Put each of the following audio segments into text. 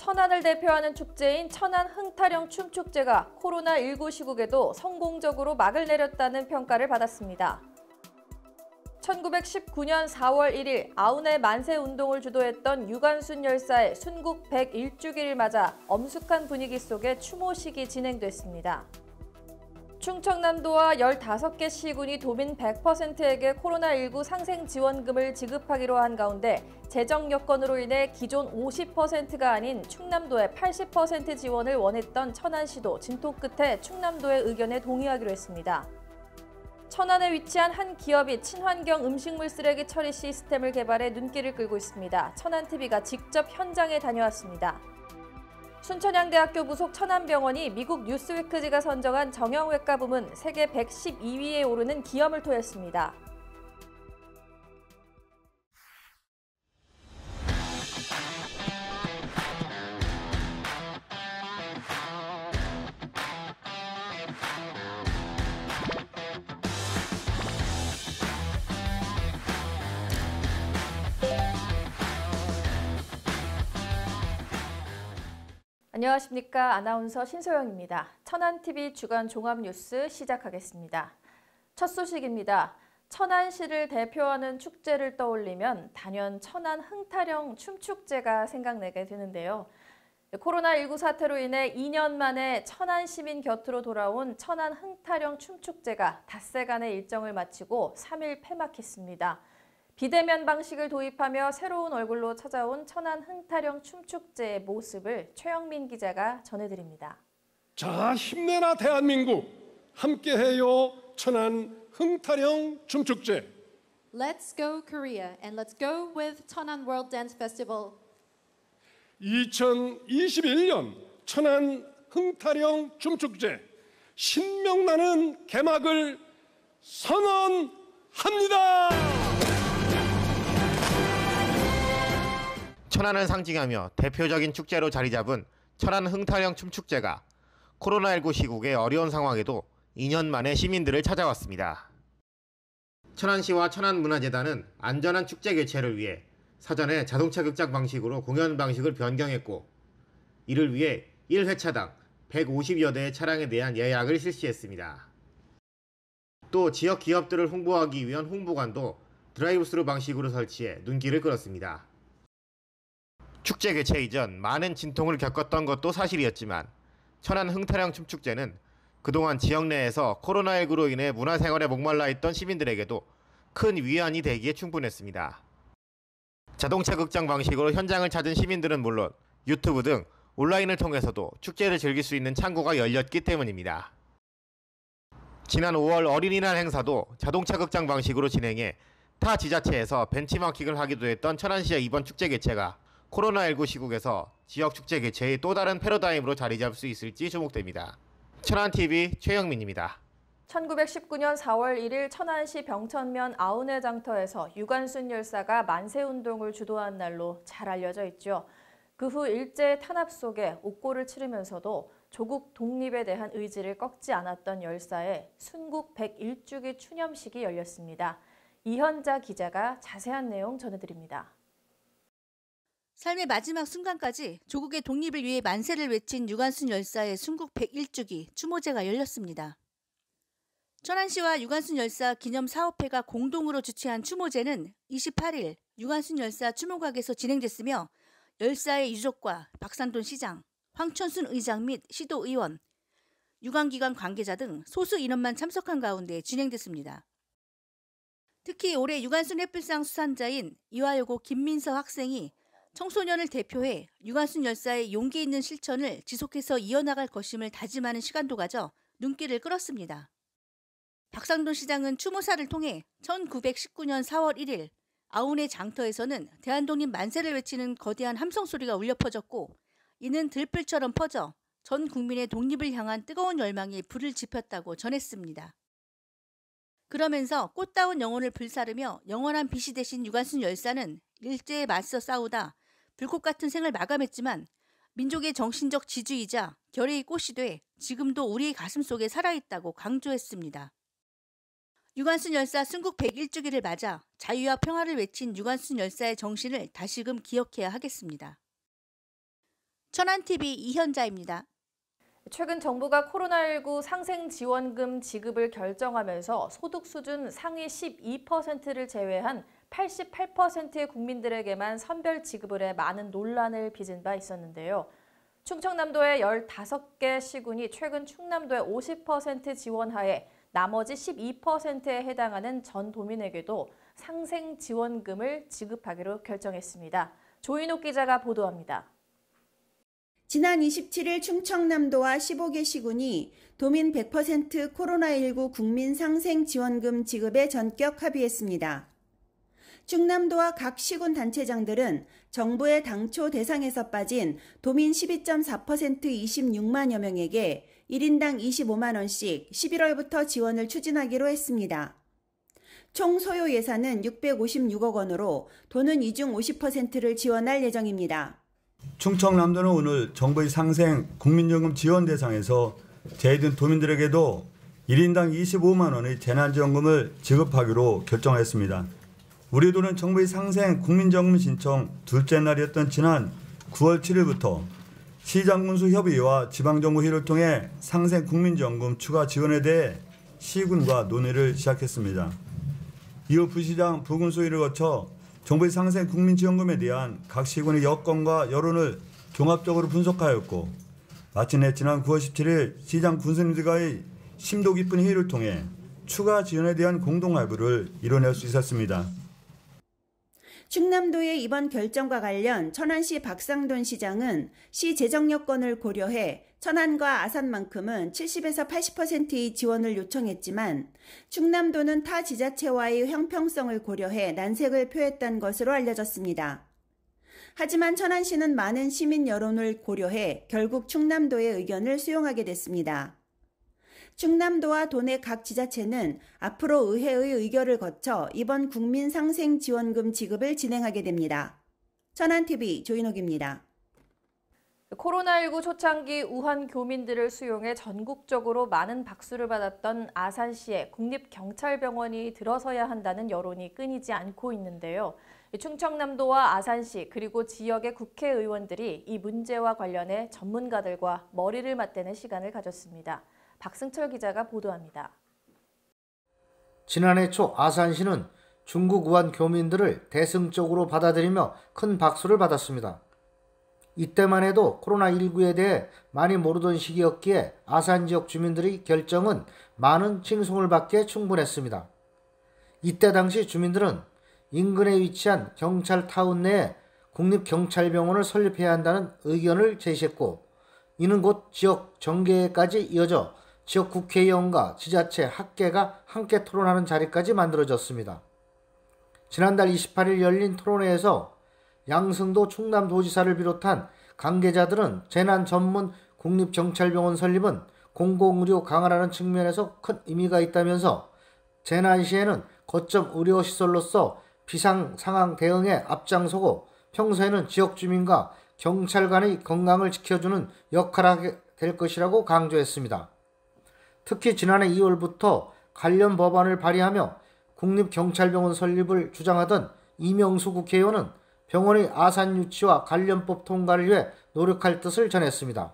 천안을 대표하는 축제인 천안 흥타령 춤축제가 코로나19 시국에도 성공적으로 막을 내렸다는 평가를 받았습니다. 1919년 4월 1일 아운의 만세운동을 주도했던 유관순 열사의 순국 101주기를 맞아 엄숙한 분위기 속에 추모식이 진행됐습니다. 충청남도와 15개 시군이 도민 100%에게 코로나19 상생지원금을 지급하기로 한 가운데 재정 여건으로 인해 기존 50%가 아닌 충남도의 80% 지원을 원했던 천안시도 진통 끝에 충남도의 의견에 동의하기로 했습니다. 천안에 위치한 한 기업이 친환경 음식물 쓰레기 처리 시스템을 개발해 눈길을 끌고 있습니다. 천안TV가 직접 현장에 다녀왔습니다. 순천향대학교 부속 천안병원이 미국 뉴스위크지가 선정한 정형외과 부문 세계 112위에 오르는 기염을 토했습니다. 안녕하십니까. 아나운서 신소영입니다. 천안TV 주간 종합뉴스 시작하겠습니다. 첫 소식입니다. 천안시를 대표하는 축제를 떠올리면 단연 천안 흥타령 춤축제가 생각나게 되는데요. 코로나19 사태로 인해 2년 만에 천안 시민 곁으로 돌아온 천안 흥타령 춤축제가 닷새간의 일정을 마치고 3일 폐막했습니다. 비대면 방식을 도입하며 새로운 얼굴로 찾아온 천안 흥타령 춤축제의 모습을 최영민 기자가 전해드립니다. 자, 힘내라 대한민국! 함께해요 천안 흥타령 춤축제. Let's go Korea and let's go with Cheonan World Dance Festival. 2021년 천안 흥타령 춤축제 신명나는 개막을 선언합니다. 천안을 상징하며 대표적인 축제로 자리 잡은 천안 흥타령 춤축제가 코로나19 시국의 어려운 상황에도 2년 만에 시민들을 찾아왔습니다. 천안시와 천안문화재단은 안전한 축제 개최를 위해 사전에 자동차 극장 방식으로 공연 방식을 변경했고, 이를 위해 1회차당 150여 대의 차량에 대한 예약을 실시했습니다. 또 지역 기업들을 홍보하기 위한 홍보관도 드라이브스루 방식으로 설치해 눈길을 끌었습니다. 축제 개최 이전 많은 진통을 겪었던 것도 사실이었지만 천안 흥타령 춤축제는 그동안 지역 내에서 코로나19로 인해 문화생활에 목말라 있던 시민들에게도 큰 위안이 되기에 충분했습니다. 자동차 극장 방식으로 현장을 찾은 시민들은 물론 유튜브 등 온라인을 통해서도 축제를 즐길 수 있는 창구가 열렸기 때문입니다. 지난 5월 어린이날 행사도 자동차 극장 방식으로 진행해 타 지자체에서 벤치마킹을 하기도 했던 천안시의 이번 축제 개최가 코로나19 시국에서 지역 축제 개최의 또 다른 패러다임으로 자리 잡을 수 있을지 주목됩니다. 천안TV 최영민입니다. 1919년 4월 1일 천안시 병천면 아운의 장터에서 유관순 열사가 만세운동을 주도한 날로 잘 알려져 있죠. 그 후 일제의 탄압 속에 옥고를 치르면서도 조국 독립에 대한 의지를 꺾지 않았던 열사의 순국 101주기 추념식이 열렸습니다. 이현자 기자가 자세한 내용 전해드립니다. 삶의 마지막 순간까지 조국의 독립을 위해 만세를 외친 유관순 열사의 순국 101주기 추모제가 열렸습니다. 천안시와 유관순 열사 기념 사업회가 공동으로 주최한 추모제는 28일 유관순 열사 추모각에서 진행됐으며 열사의 유족과 박상돈 시장, 황천순 의장 및 시도의원, 유관기관 관계자 등 소수 인원만 참석한 가운데 진행됐습니다. 특히 올해 유관순 햇불상 수상자인 이화여고 김민서 학생이 청소년을 대표해 유관순 열사의 용기 있는 실천을 지속해서 이어나갈 것임을 다짐하는 시간도 가져 눈길을 끌었습니다. 박상돈 시장은 추모사를 통해 1919년 4월 1일 아운의 장터에서는 대한독립 만세를 외치는 거대한 함성 소리가 울려 퍼졌고, 이는 들불처럼 퍼져 전 국민의 독립을 향한 뜨거운 열망이 불을 지폈다고 전했습니다. 그러면서 꽃다운 영혼을 불사르며 영원한 빛이 되신 유관순 열사는 일제에 맞서 싸우다 불꽃 같은 생을 마감했지만 민족의 정신적 지주이자 결의의 꽃이 돼 지금도 우리의 가슴 속에 살아있다고 강조했습니다. 유관순 열사 순국 101주기를 맞아 자유와 평화를 외친 유관순 열사의 정신을 다시금 기억해야 하겠습니다. 천안TV 이현자입니다. 최근 정부가 코로나19 상생지원금 지급을 결정하면서 소득 수준 상위 12%를 제외한 88%의 국민들에게만 선별 지급을 해 많은 논란을 빚은 바 있었는데요. 충청남도의 15개 시군이 최근 충남도의 50% 지원하에 나머지 12%에 해당하는 전 도민에게도 상생지원금을 지급하기로 결정했습니다. 조인옥 기자가 보도합니다. 지난 27일 충청남도와 15개 시군이 도민 100% 코로나19 국민상생지원금 지급에 전격 합의했습니다. 충남도와 각 시군 단체장들은 정부의 당초 대상에서 빠진 도민 12.4% 26만여 명에게 1인당 25만 원씩 11월부터 지원을 추진하기로 했습니다. 총 소요 예산은 656억 원으로 도는 이 중 50%를 지원할 예정입니다. 충청남도는 오늘 정부의 상생 국민연금 지원 대상에서 제외된 도민들에게도 1인당 25만 원의 재난지원금을 지급하기로 결정했습니다. 우리 도는 정부의 상생 국민연금 신청 둘째 날이었던 지난 9월 7일부터 시장군수협의회와 지방정부회의를 통해 상생 국민연금 추가 지원에 대해 시군과 논의를 시작했습니다. 이후 부시장, 부군수회의를 거쳐 정부의 상생 국민지원금에 대한 각 시군의 여건과 여론을 종합적으로 분석하였고 마침내 지난 9월 17일 시장 군수님들과의 심도 깊은 회의를 통해 추가 지원에 대한 공동합의를 이뤄낼 수 있었습니다. 충남도의 이번 결정과 관련 천안시 박상돈 시장은 시 재정 여건을 고려해 천안과 아산만큼은 70에서 80%의 지원을 요청했지만 충남도는 타 지자체와의 형평성을 고려해 난색을 표했던 것으로 알려졌습니다. 하지만 천안시는 많은 시민 여론을 고려해 결국 충남도의 의견을 수용하게 됐습니다. 충남도와 도내 각 지자체는 앞으로 의회의 의결을 거쳐 이번 국민상생지원금 지급을 진행하게 됩니다. 천안TV 조인옥입니다. 코로나19 초창기 우한 교민들을 수용해 전국적으로 많은 박수를 받았던 아산시에 국립경찰병원이 들어서야 한다는 여론이 끊이지 않고 있는데요. 충청남도와 아산시 그리고 지역의 국회의원들이 이 문제와 관련해 전문가들과 머리를 맞대는 시간을 가졌습니다. 박승철 기자가 보도합니다. 지난해 초 아산시는 중국 우한 교민들을 대승적으로 받아들이며 큰 박수를 받았습니다. 이때만 해도 코로나19에 대해 많이 모르던 시기였기에 아산 지역 주민들의 결정은 많은 칭송을 받기에 충분했습니다. 이때 당시 주민들은 인근에 위치한 경찰타운 내에 국립경찰병원을 설립해야 한다는 의견을 제시했고 이는 곧 지역 정계까지 이어져 지역 국회의원과 지자체, 학계가 함께 토론하는 자리까지 만들어졌습니다. 지난달 28일 열린 토론회에서 양승도 충남도지사를 비롯한 관계자들은 재난 전문 국립경찰병원 설립은 공공의료 강화라는 측면에서 큰 의미가 있다면서 재난 시에는 거점 의료시설로서 비상 상황 대응에 앞장서고 평소에는 지역 주민과 경찰 간의 건강을 지켜주는 역할을 하게 될 것이라고 강조했습니다. 특히 지난해 2월부터 관련 법안을 발의하며 국립경찰병원 설립을 주장하던 이명수 국회의원은 병원의 아산 유치와 관련법 통과를 위해 노력할 뜻을 전했습니다.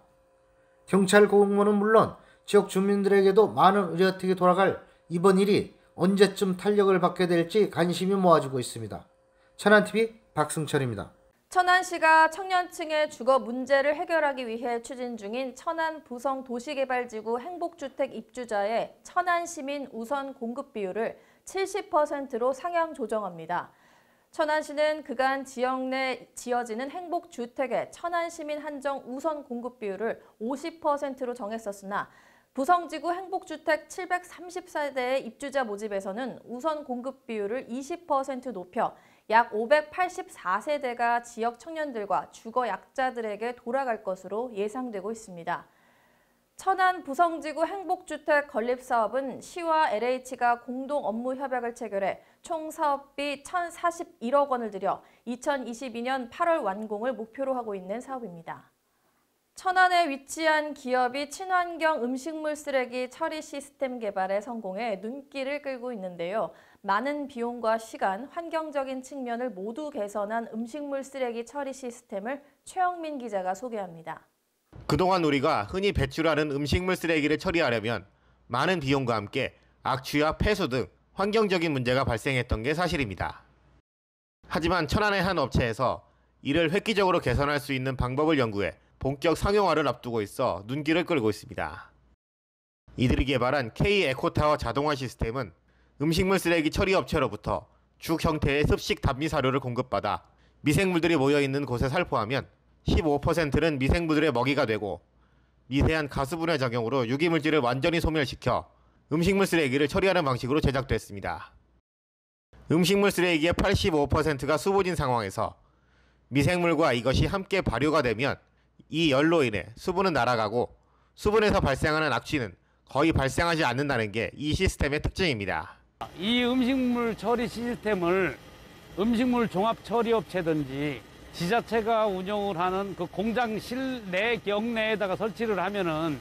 경찰 공무원은 물론 지역 주민들에게도 많은 의료혜택이 돌아갈 이번 일이 언제쯤 탄력을 받게 될지 관심이 모아지고 있습니다. 천안TV 박승철입니다. 천안시가 청년층의 주거 문제를 해결하기 위해 추진 중인 천안 부성 도시개발지구 행복주택 입주자의 천안시민 우선 공급 비율을 70%로 상향 조정합니다. 천안시는 그간 지역 내 지어지는 행복주택의 천안시민 한정 우선 공급 비율을 50%로 정했었으나 부성지구 행복주택 730세대의 입주자 모집에서는 우선 공급 비율을 20% 높여 약 584세대가 지역 청년들과 주거 약자들에게 돌아갈 것으로 예상되고 있습니다. 천안 부성지구 행복주택 건립사업은 시와 LH가 공동 업무 협약을 체결해 총 사업비 1,041억 원을 들여 2022년 8월 완공을 목표로 하고 있는 사업입니다. 천안에 위치한 기업이 친환경 음식물 쓰레기 처리 시스템 개발에 성공해 눈길을 끌고 있는데요. 많은 비용과 시간, 환경적인 측면을 모두 개선한 음식물 쓰레기 처리 시스템을 최영민 기자가 소개합니다. 그동안 우리가 흔히 배출하는 음식물 쓰레기를 처리하려면 많은 비용과 함께 악취와 폐수 등 환경적인 문제가 발생했던 게 사실입니다. 하지만 천안의 한 업체에서 이를 획기적으로 개선할 수 있는 방법을 연구해 본격 상용화를 앞두고 있어 눈길을 끌고 있습니다. 이들이 개발한 K-에코타워 자동화 시스템은 음식물 쓰레기 처리 업체로부터 죽 형태의 습식 단미 사료를 공급받아 미생물들이 모여있는 곳에 살포하면 15%는 미생물들의 먹이가 되고 미세한 가수분해 작용으로 유기물질을 완전히 소멸시켜 음식물 쓰레기를 처리하는 방식으로 제작됐습니다. 음식물 쓰레기의 85%가 수분인 상황에서 미생물과 이것이 함께 발효가 되면 이 열로 인해 수분은 날아가고 수분에서 발생하는 악취는 거의 발생하지 않는다는 게 이 시스템의 특징입니다. 이 음식물 처리 시스템을 음식물 종합 처리업체든지 지자체가 운영을 하는 그 공장 실내 경내에다가 설치를 하면은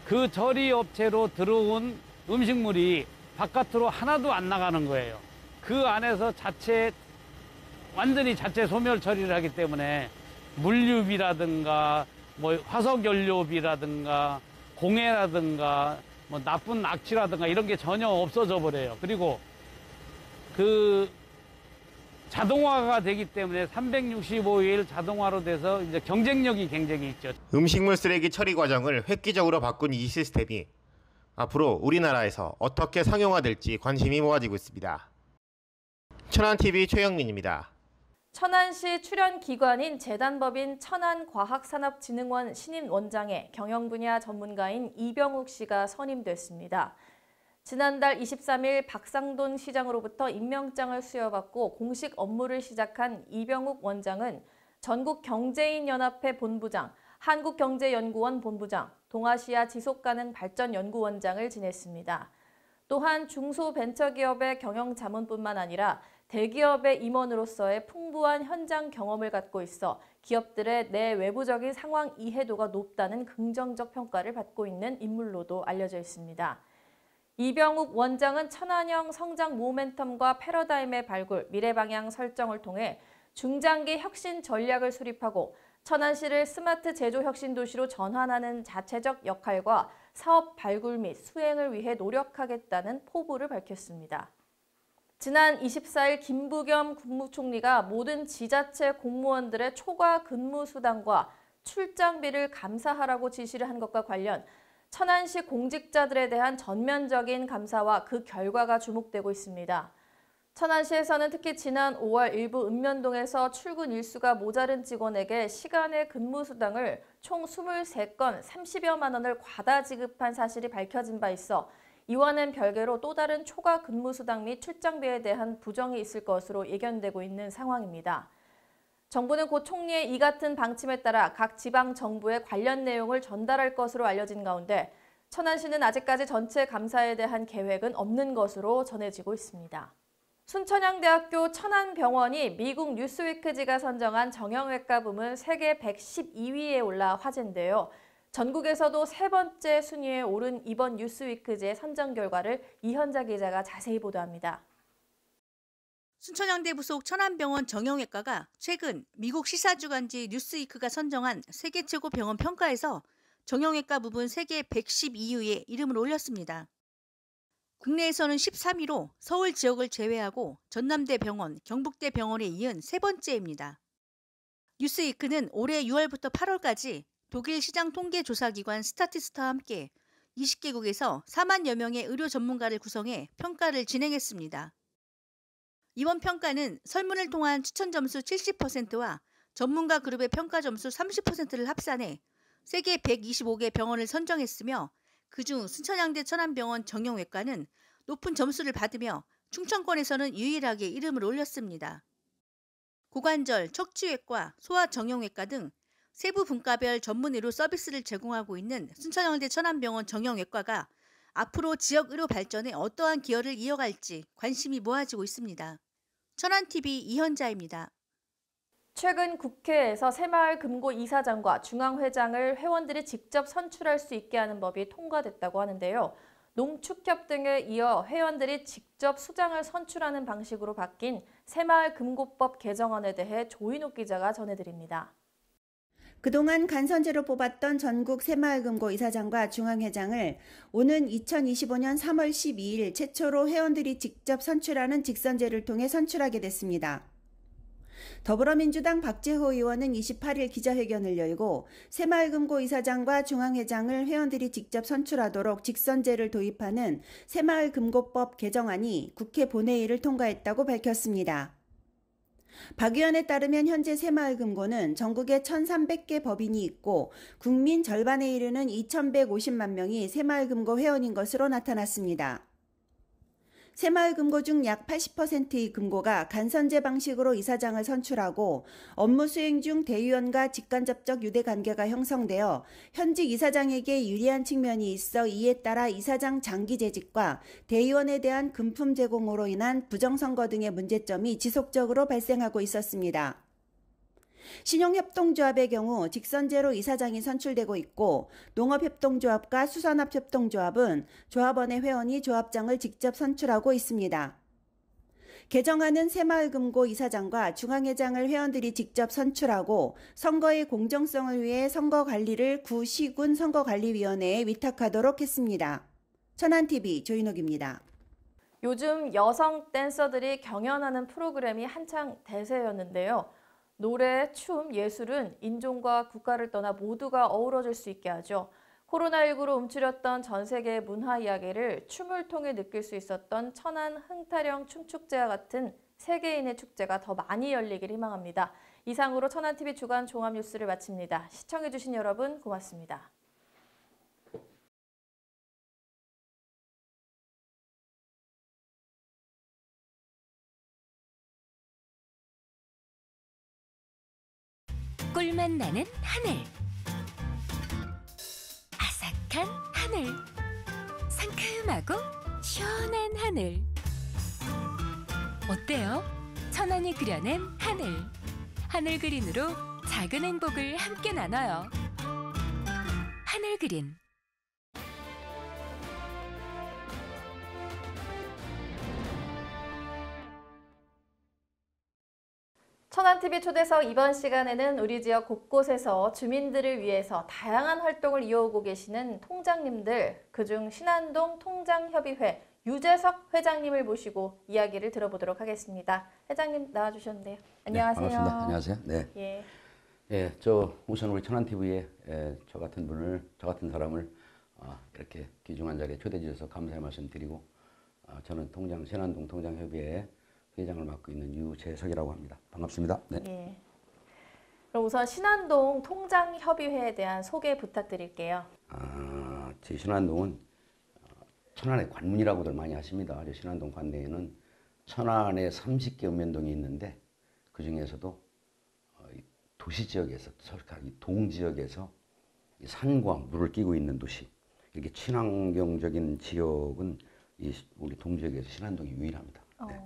그 처리업체로 들어온 음식물이 바깥으로 하나도 안 나가는 거예요. 그 안에서 완전히 자체 소멸 처리를 하기 때문에 물류비라든가 뭐 화석연료비라든가 공해라든가 뭐 나쁜 악취라든가 이런 게 전혀 없어져 버려요. 그리고 그 자동화가 되기 때문에 365일 자동화로 돼서 이제 경쟁력이 굉장히 있죠. 음식물 쓰레기 처리 과정을 획기적으로 바꾼 이 시스템이 앞으로 우리나라에서 어떻게 상용화될지 관심이 모아지고 있습니다. 천안TV 최영민입니다. 천안시 출연기관인 재단법인 천안과학산업진흥원 신임 원장에 경영 분야 전문가인 이병욱 씨가 선임됐습니다. 지난달 23일 박상돈 시장으로부터 임명장을 수여받고 공식 업무를 시작한 이병욱 원장은 전국경제인연합회 본부장, 한국경제연구원 본부장, 동아시아 지속가능발전연구원장을 지냈습니다. 또한 중소벤처기업의 경영자문뿐만 아니라 대기업의 임원으로서의 풍부한 현장 경험을 갖고 있어 기업들의 내외부적인 상황 이해도가 높다는 긍정적 평가를 받고 있는 인물로도 알려져 있습니다. 이병욱 원장은 천안형 성장 모멘텀과 패러다임의 발굴, 미래 방향 설정을 통해 중장기 혁신 전략을 수립하고 천안시를 스마트 제조 혁신 도시로 전환하는 자체적 역할과 사업 발굴 및 수행을 위해 노력하겠다는 포부를 밝혔습니다. 지난 24일 김부겸 국무총리가 모든 지자체 공무원들의 초과 근무 수당과 출장비를 감사하라고 지시를 한 것과 관련 천안시 공직자들에 대한 전면적인 감사와 그 결과가 주목되고 있습니다. 천안시에서는 특히 지난 5월 일부 읍면동에서 출근 일수가 모자른 직원에게 시간의 근무 수당을 총 23건 30여만 원을 과다 지급한 사실이 밝혀진 바 있어 이와는 별개로 또 다른 초과 근무 수당 및 출장비에 대한 부정이 있을 것으로 예견되고 있는 상황입니다. 정부는 고 총리의 이 같은 방침에 따라 각 지방 정부에 관련 내용을 전달할 것으로 알려진 가운데 천안시는 아직까지 전체 감사에 대한 계획은 없는 것으로 전해지고 있습니다. 순천향대학교 천안병원이 미국 뉴스위크지가 선정한 정형외과 부문 세계 112위에 올라 화제인데요. 전국에서도 세 번째 순위에 오른 이번 뉴스위크지의 선정 결과를 이현자 기자가 자세히 보도합니다. 순천향대 부속 천안병원 정형외과가 최근 미국 시사주간지 뉴스위크가 선정한 세계 최고 병원 평가에서 정형외과 부분 세계 112위에 이름을 올렸습니다. 국내에서는 13위로 서울 지역을 제외하고 전남대병원, 경북대병원에 이은 세 번째입니다. 뉴스위크는 올해 6월부터 8월까지 독일 시장 통계조사기관 스타티스타와 함께 20개국에서 4만여 명의 의료 전문가를 구성해 평가를 진행했습니다. 이번 평가는 설문을 통한 추천 점수 70%와 전문가 그룹의 평가 점수 30%를 합산해 세계 125개 병원을 선정했으며 그중 순천향대 천안병원 정형외과는 높은 점수를 받으며 충청권에서는 유일하게 이름을 올렸습니다. 고관절, 척추외과, 소아정형외과 등 세부 분과별 전문 의료 서비스를 제공하고 있는 순천향대 천안병원 정형외과가 앞으로 지역 의료 발전에 어떠한 기여를 이어갈지 관심이 모아지고 있습니다. 천안TV 이현자입니다. 최근 국회에서 새마을금고 이사장과 중앙회장을 회원들이 직접 선출할 수 있게 하는 법이 통과됐다고 하는데요. 농축협 등에 이어 회원들이 직접 수장을 선출하는 방식으로 바뀐 새마을금고법 개정안에 대해 조인욱 기자가 전해드립니다. 그동안 간선제로 뽑았던 전국 새마을금고 이사장과 중앙회장을 오는 2025년 3월 12일 최초로 회원들이 직접 선출하는 직선제를 통해 선출하게 됐습니다. 더불어민주당 박재호 의원은 28일 기자회견을 열고 새마을금고 이사장과 중앙회장을 회원들이 직접 선출하도록 직선제를 도입하는 새마을금고법 개정안이 국회 본회의를 통과했다고 밝혔습니다. 박 의원에 따르면 현재 새마을금고는 전국에 1,300개 법인이 있고 국민 절반에 이르는 2,150만 명이 새마을금고 회원인 것으로 나타났습니다. 새마을금고 중 약 80%의 금고가 간선제 방식으로 이사장을 선출하고 업무 수행 중 대의원과 직간접적 유대관계가 형성되어 현직 이사장에게 유리한 측면이 있어 이에 따라 이사장 장기 재직과 대의원에 대한 금품 제공으로 인한 부정선거 등의 문제점이 지속적으로 발생하고 있었습니다. 신용협동조합의 경우 직선제로 이사장이 선출되고 있고 농업협동조합과 수산업협동조합은 조합원의 회원이 조합장을 직접 선출하고 있습니다. 개정안은 새마을금고 이사장과 중앙회장을 회원들이 직접 선출하고 선거의 공정성을 위해 선거관리를 구 시군 선거관리위원회에 위탁하도록 했습니다. 천안TV 조인옥입니다. 요즘 여성 댄서들이 경연하는 프로그램이 한창 대세였는데요. 노래, 춤, 예술은 인종과 국가를 떠나 모두가 어우러질 수 있게 하죠. 코로나19로 움츠렸던 전 세계의 문화 이야기를 춤을 통해 느낄 수 있었던 천안 흥타령 춤축제와 같은 세계인의 축제가 더 많이 열리길 희망합니다. 이상으로 천안TV 주간 종합뉴스를 마칩니다. 시청해주신 여러분 고맙습니다. 꿀맛 나는 하늘, 아삭한 하늘, 상큼하고 시원한 하늘. 어때요? 천안이 그려낸 하늘. 하늘 그린으로 작은 행복을 함께 나눠요. 하늘 그린. 천안TV 초대석 이번 시간에는 우리 지역 곳곳에서 주민들을 위해서 다양한 활동을 이어오고 계시는 통장님들, 그중 신안동 통장협의회 유재석 회장님을 모시고 이야기를 들어보도록 하겠습니다. 회장님 나와주셨는데요. 안녕하세요. 네, 반갑습니다. 안녕하세요. 네. 예. 예, 우선 우리 천안TV에 저 같은 사람을 이렇게 귀중한 자리에 초대해 주셔서 감사의 말씀 드리고, 저는 신안동 통장협의회 회장을 맡고 있는 유재석이라고 합니다. 반갑습니다. 네. 예. 그럼 우선 신안동 통장협의회에 대한 소개 부탁드릴게요. 제 신안동은 천안의 관문이라고들 많이 하십니다. 저 신안동 관내에는 천안에 30개 읍면동이 있는데 그 중에서도 도시 지역에서, 동 지역에서 산과 물을 끼고 있는 도시, 이렇게 친환경적인 지역은 우리 동 지역에서 신안동이 유일합니다. 네.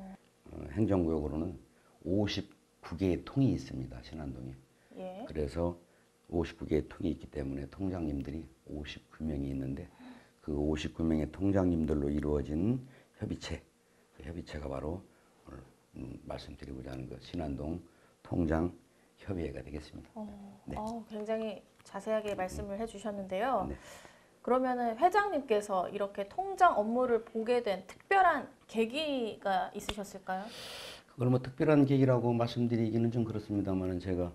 행정구역으로는 59개의 통이 있습니다. 신안동이. 예. 그래서 59개의 통이 있기 때문에 통장님들이 59명이 있는데 그 59명의 통장님들로 이루어진 협의체, 그 협의체가 바로 오늘 말씀드리고자 하는 것 신안동 통장협의회가 되겠습니다. 네. 굉장히 자세하게 말씀을 해주셨는데요. 네. 그러면은 회장님께서 이렇게 통장 업무를 보게 된 특별한 계기가 있으셨을까요? 그걸 뭐 특별한 계기라고 말씀드리기는 좀 그렇습니다만 제가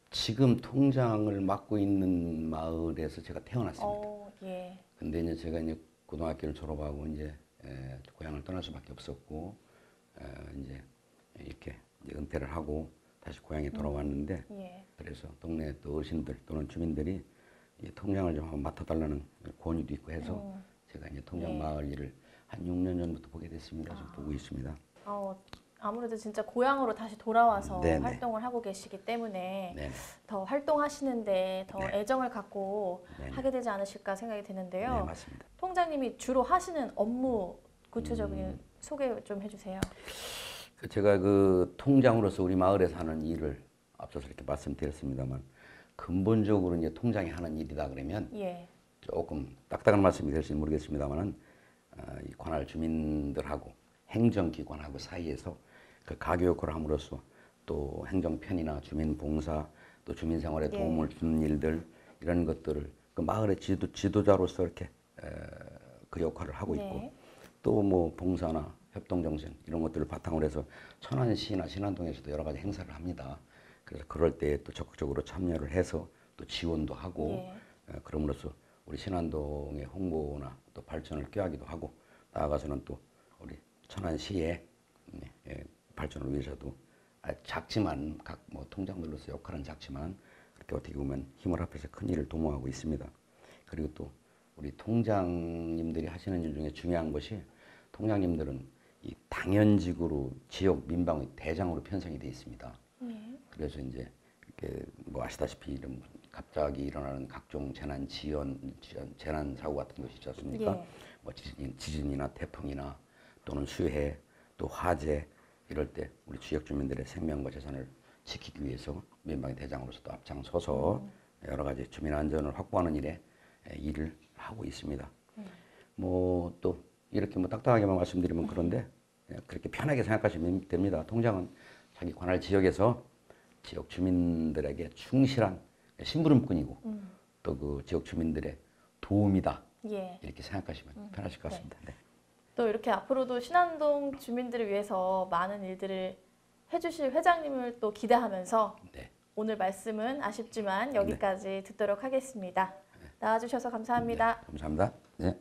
지금 통장을 맡고 있는 마을에서 제가 태어났습니다. 예. 근데 이제 제가 이제 고등학교를 졸업하고 이제 고향을 떠날 수밖에 없었고 이제 이렇게 이제 은퇴를 하고 다시 고향에 돌아왔는데 예. 그래서 동네 또 어르신들 또는 주민들이 이 통장을 좀 한번 맡아달라는 권유도 있고 해서 제가 이제 통장 예. 마을 일을 한 6년 전부터 보게 됐습니다. 지금 보고 있습니다. 아무래도 진짜 고향으로 다시 돌아와서 네네. 활동을 하고 계시기 때문에 네네. 더 활동하시는데 더 네. 애정을 갖고 네네. 하게 되지 않으실까 생각이 드는데요. 네, 맞습니다. 통장님이 주로 하시는 업무 구체적인 소개 좀 해주세요. 제가 그 통장으로서 우리 마을에서 하는 일을 앞서서 이렇게 말씀드렸습니다만 근본적으로 이제 통장이 하는 일이다 그러면 예. 조금 딱딱한 말씀이 될지 모르겠습니다만은 이 관할 주민들하고 행정기관하고 사이에서 그 가교 역할을 함으로써 또 행정편이나 주민봉사 또 주민생활에 도움을 주는 일들 이런 것들을 그 마을의 지도자로서 이렇게 그 역할을 하고 있고 또 뭐 봉사나 협동정신 이런 것들을 바탕으로 해서 천안시나 신안동에서도 여러 가지 행사를 합니다. 그래서 그럴 때 또 적극적으로 참여를 해서 또 지원도 하고 그럼으로써 우리 신안동의 홍보나 또 발전을 꾀하기도 하고 나아가서는 또 우리 천안시의 발전을 위해서도 작지만 각 뭐 통장들로서 역할은 작지만 그렇게 어떻게 보면 힘을 합해서 큰 일을 도모하고 있습니다. 그리고 또 우리 통장님들이 하시는 일 중에 중요한 것이 통장님들은 이 당연직으로 지역 민방위 대장으로 편성이 되어 있습니다. 그래서 이제 이렇게 뭐 아시다시피 이런 갑자기 일어나는 각종 재난 사고 같은 것이 있지 않습니까? 뭐 지진이나 태풍이나 또는 수해 또 화재 이럴 때 우리 지역 주민들의 생명과 재산을 지키기 위해서 민방위 대장으로서도 앞장서서 여러 가지 주민 안전을 확보하는 일에 일을 하고 있습니다. 뭐 또 이렇게 뭐 딱딱하게만 말씀드리면 그런데 그렇게 편하게 생각하시면 됩니다. 통장은 자기 관할 지역에서 지역 주민들에게 충실한 심부름꾼이고 또 그 지역 주민들의 도움이다. 이렇게 생각하시면 편하실 것 같습니다. 네. 또 이렇게 앞으로도 신안동 주민들을 위해서 많은 일들을 해주실 회장님을 또 기대하면서 오늘 말씀은 아쉽지만 여기까지 듣도록 하겠습니다. 나와주셔서 감사합니다. 감사합니다. 네.